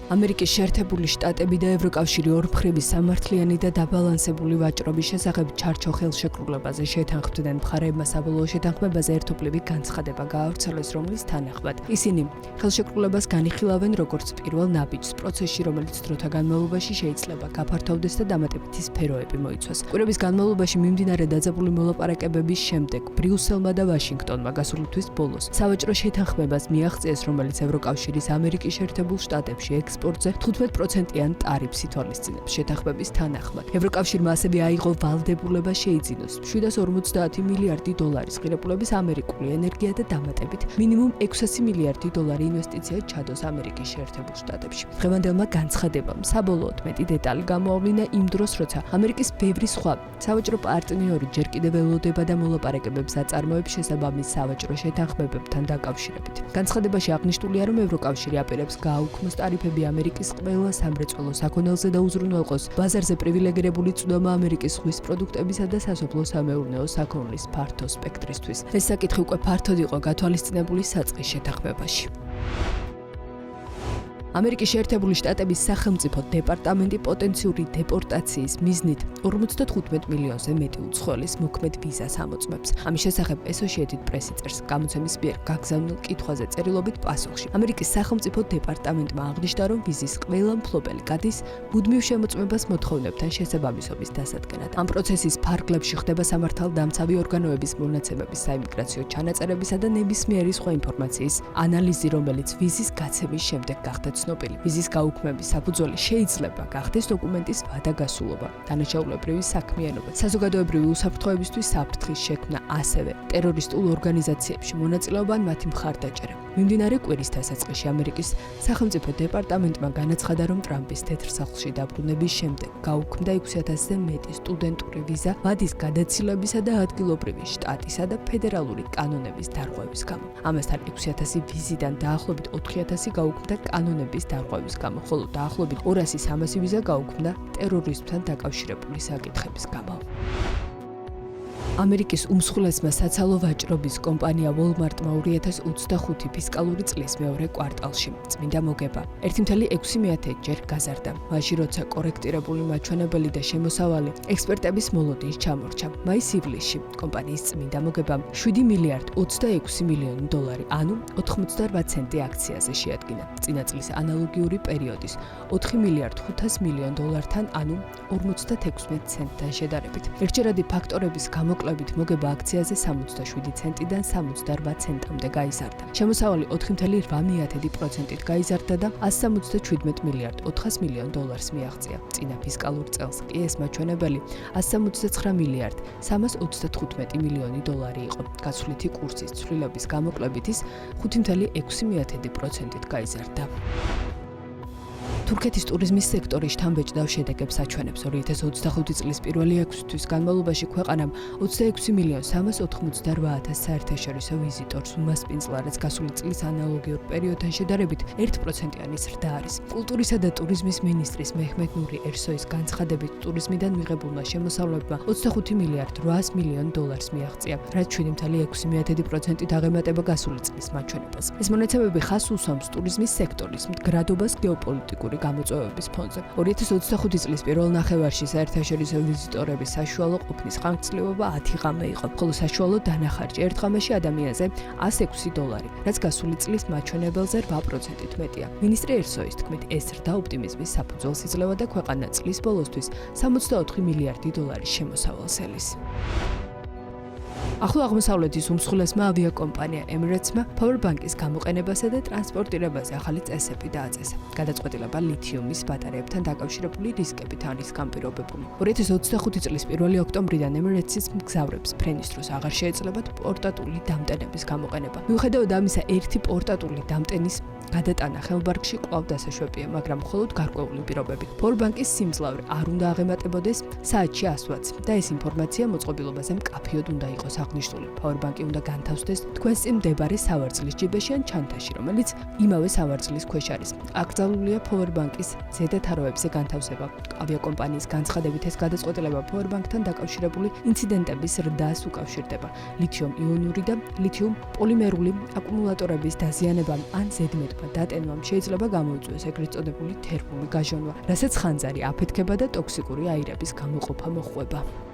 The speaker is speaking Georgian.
ამერიკის შეერთებული შტატები და ევროკავშირი ორმხრივი სამართლიანი და დაბალანსებული ვაჭრობის შესახებ ჩარჩო ხელშეკრულებაზე შეთანხმდნენ. მხარეებმა საბოლოო შეთანხმებაზე ერთობლივი განცხადება გაავრცელეს, რომლის თანახმად ისინი ხელშეკრულებას განიხილავენ როგორც პირველ ნაბიჯს პროცესში, რომელიც დროთა განმავლობაში შეიძლება გაფართოვდეს და დამატებითი სფეროები მოიცვას. კვირების განმავლობაში მიმდინარე დაძაბული მოლაპარაკებების შემდეგ ბრიუსელმა და ვაშინგტონმა გასული თვის ბოლოს სავაჭრო შეთანხმებას მიაღწიეს, რომელიც ევროკავშირის ამერიკის შეერთებულ შტატებში ექსპორტზე 15%-იან ტარიფს ითვალისწინებს. შეთანხმების თანახმად ევროკავშირმა ასევე აიღო ვალდებულება შეიძინოს $750 მილიარდი ღირებულების ამერიკული ენერგია და დამატებით მინიმუმ $600 მილიარდი ინვესტიცია ჩადოს ამერიკის შეერთებულ შტატებში. დღევანდელმა განცხადებამ საბოლოოდ მეტი დეტალი გამოავლინა იმ დროს, როცა ამერიკის ბევრი სხვა სავაჭრო პარტნიორი ჯერ კიდევ ველოდება და მოლაპარაკებებს აწარმოებს შესაბამის სავაჭრო შეთანხმებებთან დაკავშირებით. განცხადებაში აღნიშნულია, რომ ევროკავშირი აპირებს გააუქმოს ტარიფები ამერიკის ყველა სამრეწველო საქონელზე და უზრუნველყოს ბაზარზე პრივილეგირებული წვდომა ამერიკის ზღვის პროდუქტებისა და სასოფლო-სამეურნეო საქონლის ფართო სპექტრისთვის. ეს საკითხი უკვე ფართოდ იყო გათვალისწინებული საწყის შეთანხმებაში. ამერიკის შეერთებული შტატების სახელმწიფო დეპარტამენტი პოტენციური დეპორტაციის მიზნით 55 მილიონზე მეტი უცხოელის მოქმედ ვიზას ამოწმებს. ამის შესახებ Associated Press წერს გამოცემის მიერ გაგზავნილ კითხვაზე წერილობით პასუხში. ამერიკის სახელმწიფო დეპარტამენტმა აღნიშნა, რომ ვიზის ყველა მფლობელი გადის მუდმივ შემოწმებას მოთხოვნებთან შესაბამისობის დასადგენად. ამ პროცესის ფარგლებში ხდება სამართალდამცავი ორგანოების მონაცემების საიმიგრაციო ჩანაწერებისა და ნებისმიერი სხვა ინფორმაციის ანალიზი, რომელიც ვიზის გაცემის შემდეგ გახდა ცნობილი. ვიზის გაუქმების საფუძველი შეიძლება გახდეს დოკუმენტის ვადაგასულობა, დანაშაულებრივი საქმიანობა, საზოგადოებრივი უსაფრთხოებისთვის საფრთხის შექმნა, ასევე ტერორისტულ ორგანიზაციებში მონაწილეობა ან მათი მხარდაჭერა. მიმდინარე კვირის დასაწყისში ამერიკის სახელმწიფო დეპარტამენტმა განაცხადა, რომ ტრამპის თეთრ სახლში დაბრუნების შემდეგ გაუქმდა 6,000-ზე მეტი სტუდენტური ვიზა ვადის გადაცილებისა და ადგილობრივი შტატისა და ფედერალური კანონების დარღვევის გამო. ამასთან 6,000 ვიზიდან დაახლოებით 4,000 გაუქმდა კანონების დარღვევის გამო, ხოლო დაახლოებით 200-300 ვიზა გაუქმდა ტერორიზმთან დაკავშირებული საკითხების გამო. ამერიკის უმსხვილესმა საცალო ვაჭრობის კომპანია Walmart-მა 2025 ფისკალური წლის მეორე კვარტალში წმინდა მოგება 1.6 ჯერ გაზარდა. მაშინ, როცა კორექტირებული მაჩვენებელი და შემოსავალი ექსპერტების მოლოდინს ჩამორჩა. მაის-ივლისში კომპანიის წმინდა მოგებამ $7 მილიარდ 26 მილიონი, ანუ 88 ცენტი აქციაზე შეადგინა. წინა წლის ანალოგიური პერიოდის $4 მილიარდ 500 მილიონ-თან, ანუ 56 ცენტთან შედარებით. ერთჯერადი ფაქტორების გამოკლებით მოგება აქციაზე 67 ცენტიდან 78 ცენტამდე გაიზარდა. შემოსავალი 4.8%-ით გაიზარდა და $177 მილიარდ 400 მილიონ მიაღწია. წინა ფისკალურ წელს კი ეს მაჩვენებელი $169 მილიარდ 335 მილიონი იყო. გაცვლითი კურსის ცვლილების გამოკლებით ის 5.6%-ით გაიზარდა. თურქეთის ტურიზმის სექტორი შთამბეჭდავ შედეგებს აჩვენებს. 2025 წლის პირველი 6 თვის განმავლობაში ქვეყანამ 26 მილიონ 388,000 საერთაშორისო ვიზიტორს უმასპინძლა, რაც გასული წლის ანალოგიურ პერიოდთან შედარებით 1%-იანი ზრდა არის. კულტურისა და ტურიზმის მინისტრის მეჰმედ ნური ერსოის განცხადებით, ტურიზმიდან მიღებულმა შემოსავლებმა 25 მილიარდ 800 მილიონ დოლარს მიაღწია, რაც 7.6%-ით აღემატება გასული წლის მაჩვენებას. ეს მონაცემები ხაზს უსვამს ტურიზმის სექტორის მდგრადობას გეოპოლიტიკური გამოწვევების ფონზე. 2025 წლის პირველ ნახევარში საერთაშორისო ვიზიტორების საშუალო ყოფნის ხანგრძლივობა 10 ღამე იყო, ხოლო საშუალო დანახარჯი ერთ ღამეში ადამიანზე $106, რაც გასული წლის მაჩვენებელზე 8%-ით მეტია. მინისტრი ერსოის თქმით, ეს ზრდა ოპტიმიზმის საფუძველს იძლევა და ქვეყანა წლის ბოლოსთვის $64 მილიარდი შემოსავალს ელის. ახლო აღმოსავლეთის უმსხვილესმა ავიაკომპანია Emirates-მა Powerbank-ის გამოყენებასა და ტრანსპორტირებაზე ახალი წესები დააწესა. გადაწყვეტილება ლითიუმის ბატარეებთან დაკავშირებული რისკებით არის განპირობებული. 2025 წლის 1 ოქტომბრიდან Emirates-ის მგზავრებს ფრენის დროს აღარ შეეძლებათ პორტატული დამტენების გამოყენება. მიუხედავად ამისა, ერთი პორტატული დამტენის გადატანა ხელბარგში კვლავ დასაშვებია, მაგრამ მხოლოდ გარკვეული პირობებით. Powerbank-ის სიმძლავრე არ უნდა აღემატებოდეს საათში 100-ს და ეს ინფორმაცია მოწყობილობაზე მკაფიოდ უნდა იყოს აღნიშნული powerbank-ი უნდა განთავსდეს თქვენს წინ მდებარე სავარძლის ჯიბეში ან ჩანთაში, რომელიც იმავე სავარძლის ქვეშ არის. აკრძალულია powerbank-ის ზედა თაროებზე განთავსება. ავიაკომპანიის განცხადებით ეს გადაწყვეტილება powerbank-თან დაკავშირებული ინციდენტების ზრდას უკავშირდება. ლითიუმ-იონური და ლითიუმ-პოლიმერული აკუმულატორების დაზიანებამ ან ზედმეტმა დატენვამ შეიძლება გამოიწვიოს ეგრეთ წოდებული თერმული გაჟონვა, რასაც ხანძარი აფეთქება და ტოქსიკური აირების გამოყოფა მოჰყვება.